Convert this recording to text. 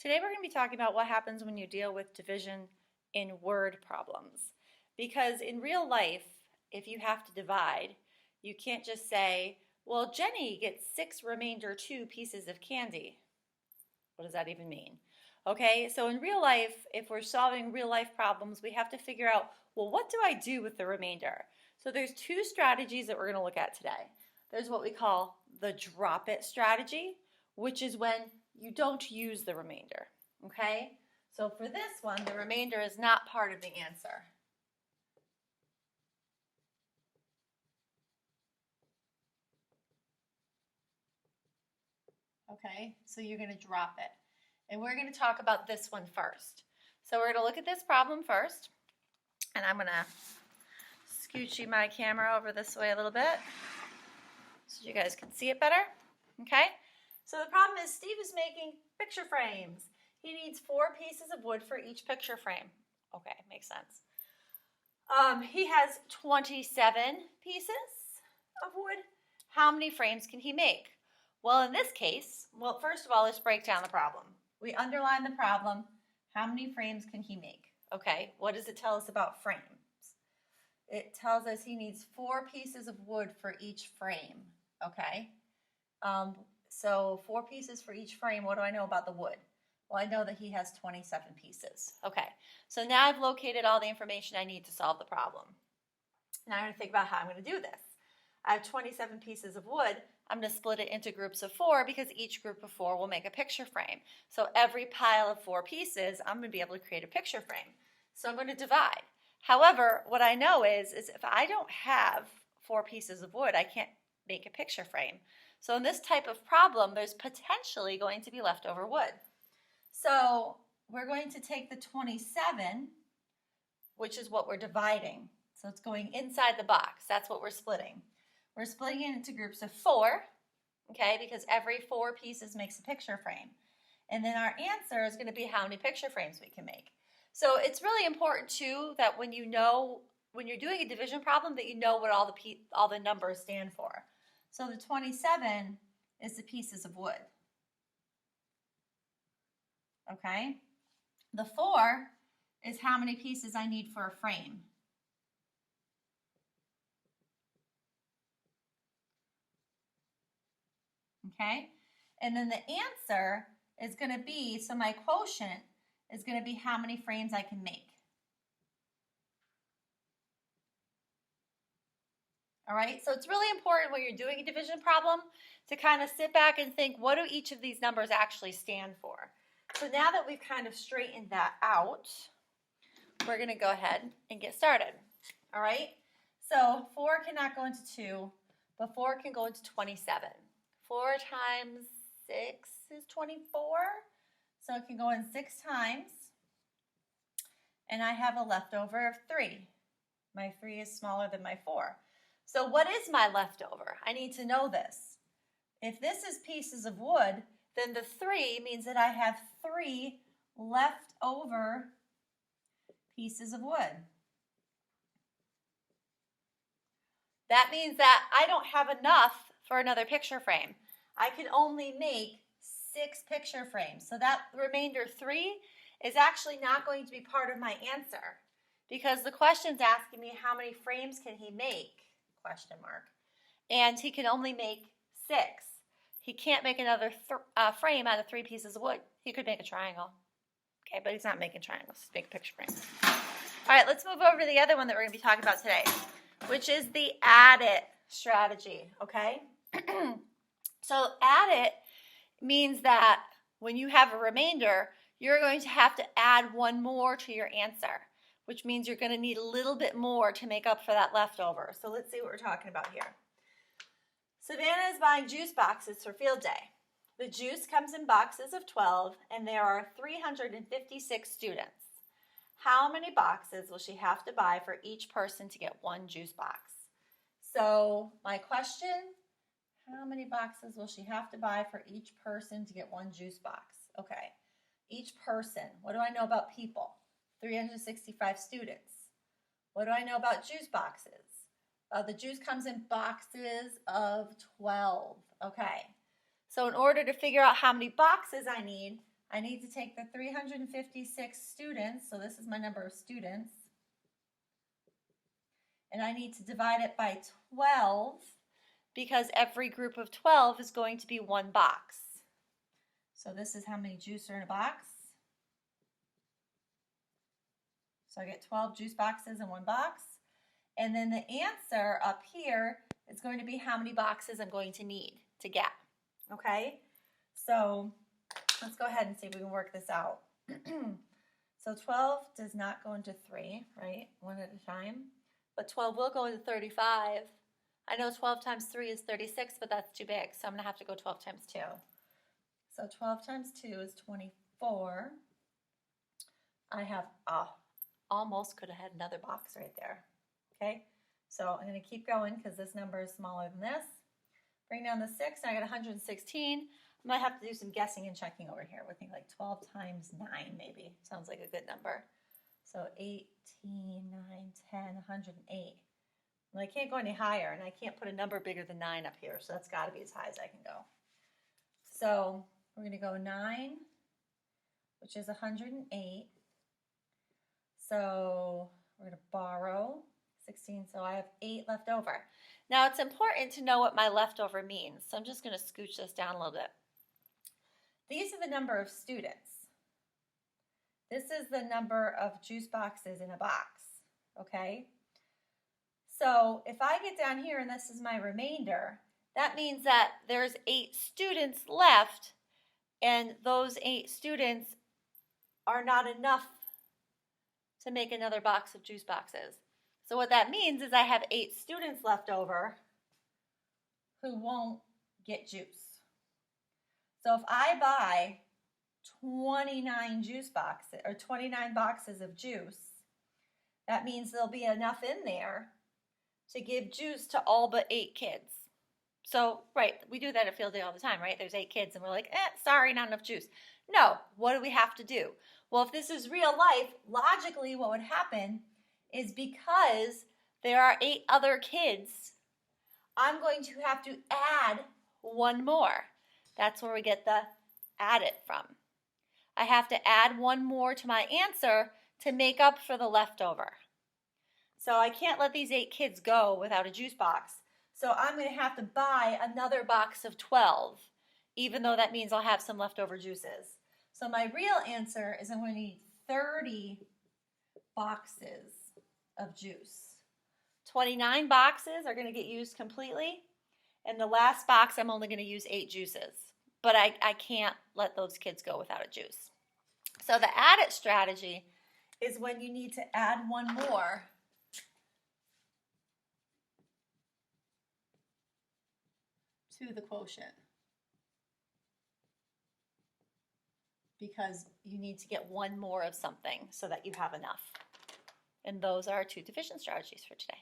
Today we're going to be talking about what happens when you deal with division in word problems. Because in real life, if you have to divide, you can't just say, well, Jenny gets 6 remainder 2 pieces of candy. What does that even mean? Okay, so in real life, if we're solving real life problems, we have to figure out, well, what do I do with the remainder? So there's 2 strategies that we're going to look at today. There's what we call the drop it strategy, which is when you don't use the remainder, okay? So for this one, the remainder is not part of the answer. Okay, so you're going to drop it. And we're going to talk about this one first. So we're going to look at this problem first. And I'm going to scoochie my camera over this way a little bit so you guys can see it better. Okay, so the problem is Steve is making picture frames. He needs 4 pieces of wood for each picture frame. Okay, makes sense. He has 27 pieces of wood. How many frames can he make? Well, in this case, first of all, let's break down the problem. We underline the problem. How many frames can he make? Okay, what does it tell us about frames? It tells us he needs 4 pieces of wood for each frame. Okay, so 4 pieces for each frame. What do I know about the wood? Well, I know that he has 27 pieces. Okay, so now I've located all the information I need to solve the problem. Now I'm going to think about how I'm going to do this. I have 27 pieces of wood. I'm going to split it into groups of 4 because each group of 4 will make a picture frame. So every pile of 4 pieces, I'm going to be able to create a picture frame. So I'm going to divide. However, what I know is if I don't have 4 pieces of wood, I can't make a picture frame. So in this type of problem, there's potentially going to be leftover wood. So we're going to take the 27, which is what we're dividing. So it's going inside the box. That's what we're splitting. We're splitting it into groups of 4, okay, because every 4 pieces makes a picture frame. And then our answer is going to be how many picture frames we can make. So it's really important, too, that when you're doing a division problem, that you know what all the numbers stand for. So the 27 is the pieces of wood. Okay? The 4 is how many pieces I need for a frame. Okay? And then the answer is going to be, so my quotient is going to be how many frames I can make. All right, so it's really important when you're doing a division problem to kind of sit back and think, what do each of these numbers actually stand for? So now that we've kind of straightened that out, we're going to go ahead and get started. All right, so 4 cannot go into 2, but 4 can go into 27. 4 times 6 is 24, so it can go in 6 times, and I have a leftover of 3. My 3 is smaller than my 4. So what is my leftover? I need to know this. If this is pieces of wood, then the 3 means that I have 3 leftover pieces of wood. That means that I don't have enough for another picture frame. I can only make 6 picture frames. So that remainder 3 is actually not going to be part of my answer because the question's asking me how many frames can he make, ? And he can only make 6. He can't make another frame out of 3 pieces of wood. He could make a triangle. Okay, but he's not making triangles. He's making picture frames. All right, let's move over to the other one that we're going to be talking about today, which is the add it strategy, okay? So add it means that when you have a remainder, you're going to have to add 1 more to your answer, which means you're going to need a little bit more to make up for that leftover. So let's see what we're talking about here. Savannah is buying juice boxes for field day. The juice comes in boxes of 12, and there are 356 students. How many boxes will she have to buy for each person to get 1 juice box? So my question, how many boxes will she have to buy for each person to get 1 juice box? Okay, each person. What do I know about people? 365 students. What do I know about juice boxes? The juice comes in boxes of 12. Okay, so in order to figure out how many boxes I I need to take the 356 students, so this is my number of students, and I need to divide it by 12 because every group of 12 is going to be one box. So this is how many juice are in a box. So I get 12 juice boxes in one box. And then the answer up here is going to be how many boxes I'm going to need to get. Okay? So let's go ahead and see if we can work this out. So 12 does not go into 3, right? One at a time. But 12 will go into 35. I know 12 times 3 is 36, but that's too big. So I'm going to have to go 12 times 2. So 12 times 2 is 24. I have, almost could have had another box right there. Okay, so I'm going to keep going because this number is smaller than this. Bring down the 6, and I got 116. I might have to do some guessing and checking over here. We're thinking like 12 times 9 maybe. Sounds like a good number. So 18, 9, 10, 108. Well, I can't go any higher, and I can't put a number bigger than 9 up here, so that's got to be as high as I can go. So we're going to go 9, which is 108. So we're going to borrow 16, so I have 8 left over. Now it's important to know what my leftover means, so I'm just going to scooch this down a little bit. These are the number of students. This is the number of juice boxes in a box, okay? So if I get down here and this is my remainder, that means that there's 8 students left, and those 8 students are not enough to make another box of juice boxes. So what that means is I have 8 students left over who won't get juice. So if I buy 29 juice boxes or 29 boxes of juice, that means there'll be enough in there to give juice to all but 8 kids. So, right, we do that at field day all the time, right? There's 8 kids and we're like, sorry, not enough juice. No, what do we have to do? Well, if this is real life, logically what would happen is because there are 8 other kids, I'm going to have to add 1 more. That's where we get the add it from. I have to add 1 more to my answer to make up for the leftover. So I can't let these 8 kids go without a juice box. So I'm going to have to buy another box of 12, even though that means I'll have some leftover juices. So my real answer is I'm going to need 30 boxes of juice. 29 boxes are going to get used completely, and the last box I'm only going to use 8 juices. But I can't let those kids go without a juice. So the add it strategy is when you need to add 1 more to the quotient, because you need to get 1 more of something so that you have enough. And those are our 2 division strategies for today.